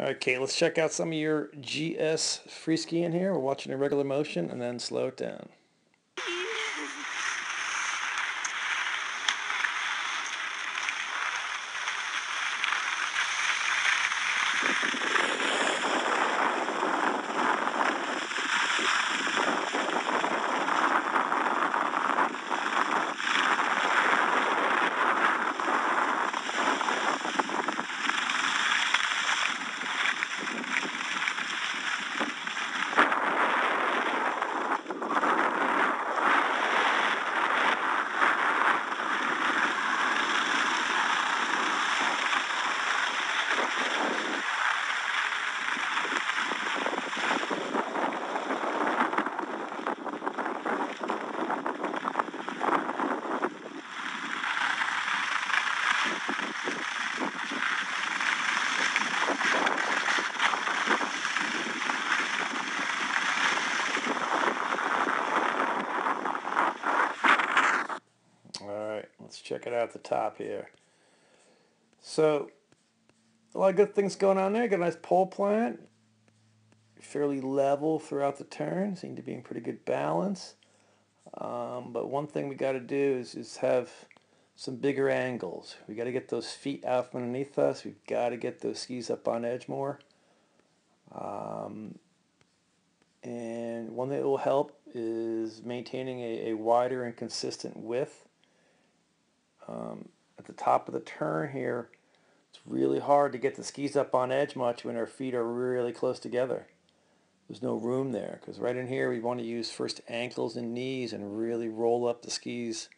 Okay, let's check out some of your GS free skiing here. We're watching in regular motion and then slow it down. Alright, let's check it out at the top here. So, a lot of good things going on there. Got a nice pole plant. Fairly level throughout the turn. Seem to be in pretty good balance. But one thing we got to do is have some bigger angles. We got to get those feet out from underneath us. We've got to get those skis up on edge more. And one thing that will help is maintaining a wider and consistent width. At the top of the turn here, it's really hard to get the skis up on edge much when our feet are really close together. There's no room there because right in here we want to use first ankles and knees and really roll up the skis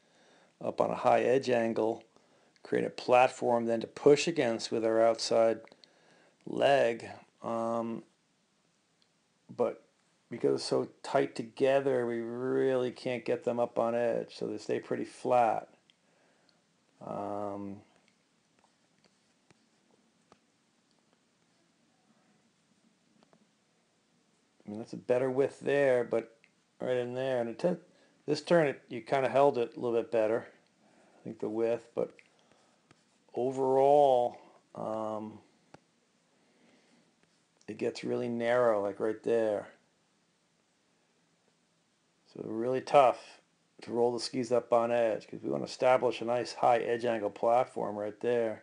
up on a high edge angle, create a platform then to push against with our outside leg. But because it's so tight together, we really can't get them up on edge, so they stay pretty flat. I mean, that's a better width there, but right in there, and this turn you kind of held it a little bit better. I think the width, but overall, it gets really narrow, like right there. So really tough to roll the skis up on edge because we want to establish a nice high edge angle platform right there.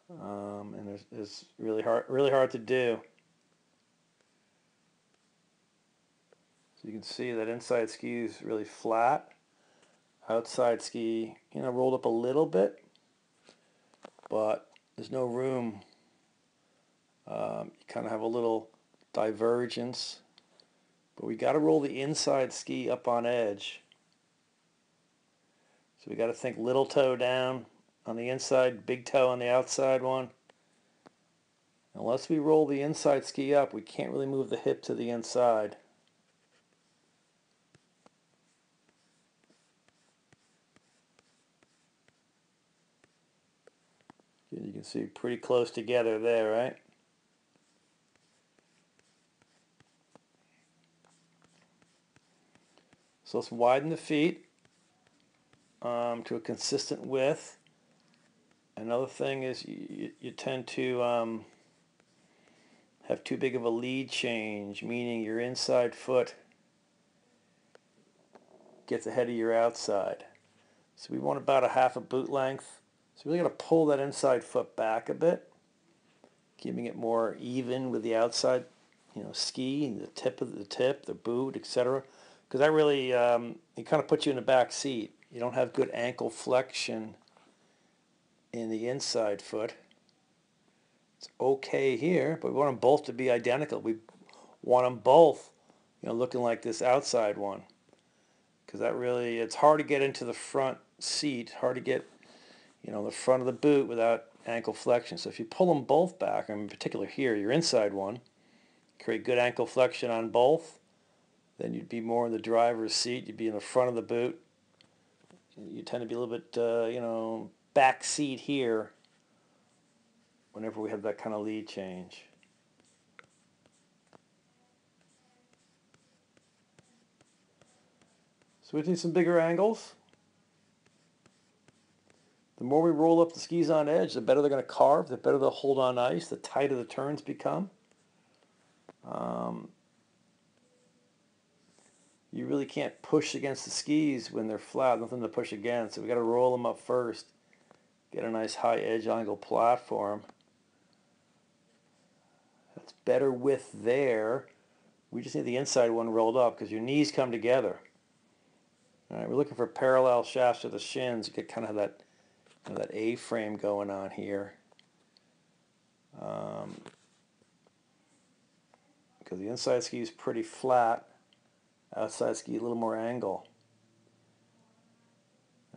And it's really hard to do. So you can see that inside ski is really flat. Outside ski, rolled up a little bit, but there's no room. You kind of have a little divergence, but we got to roll the inside ski up on edge. So we got to think little toe down on the inside, big toe on the outside one. Unless we roll the inside ski up, we can't really move the hip to the inside. You can see pretty close together there, right? So let's widen the feet to a consistent width. Another thing is you tend to have too big of a lead change, meaning your inside foot gets ahead of your outside. So we want about a half a boot length. So we really got to pull that inside foot back a bit, keeping it more even with the outside, ski, the tip of the boot, etc. Because that really it kind of puts you in the back seat. You don't have good ankle flexion in the inside foot. It's okay here, but we want them both to be identical. We want them both, looking like this outside one. Because that really, it's hard to get into the front seat, hard to get, the front of the boot without ankle flexion. So if you pull them both back, in particular here, your inside one, create good ankle flexion on both, then you'd be more in the driver's seat. You'd be in the front of the boot. You tend to be a little bit, back seat here whenever we have that kind of lead change. So we need some bigger angles. The more we roll up the skis on edge, the better they're going to carve, the better they'll hold on ice, the tighter the turns become. You really can't push against the skis when they're flat, nothing to push against. So we got to roll them up first, get a nice high edge angle platform. That's better width there. We just need the inside one rolled up because your knees come together. All right, we're looking for parallel shafts to the shins. You get kind of that, that A-frame going on here. Because the inside ski is pretty flat, outside ski a little more angle.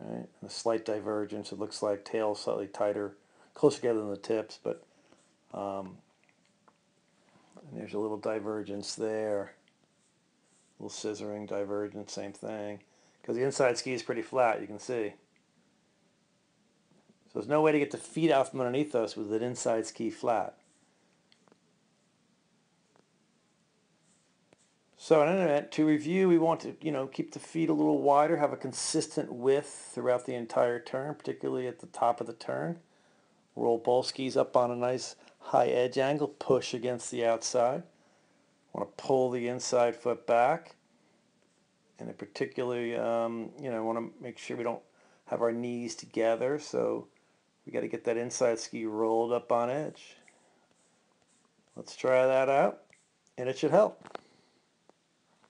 All right, and a slight divergence. It looks like tail slightly tighter, closer together than the tips, but and there's a little divergence there. A little scissoring divergence, same thing. Because the inside ski is pretty flat, you can see. So there's no way to get the feet out from underneath us with an inside ski flat. So in any event, to review, we want to, keep the feet a little wider, have a consistent width throughout the entire turn, particularly at the top of the turn. Roll both skis up on a nice high edge angle, push against the outside. Want to pull the inside foot back. And in particular, want to make sure we don't have our knees together, so we got to get that inside ski rolled up on edge. Let's try that out, and it should help.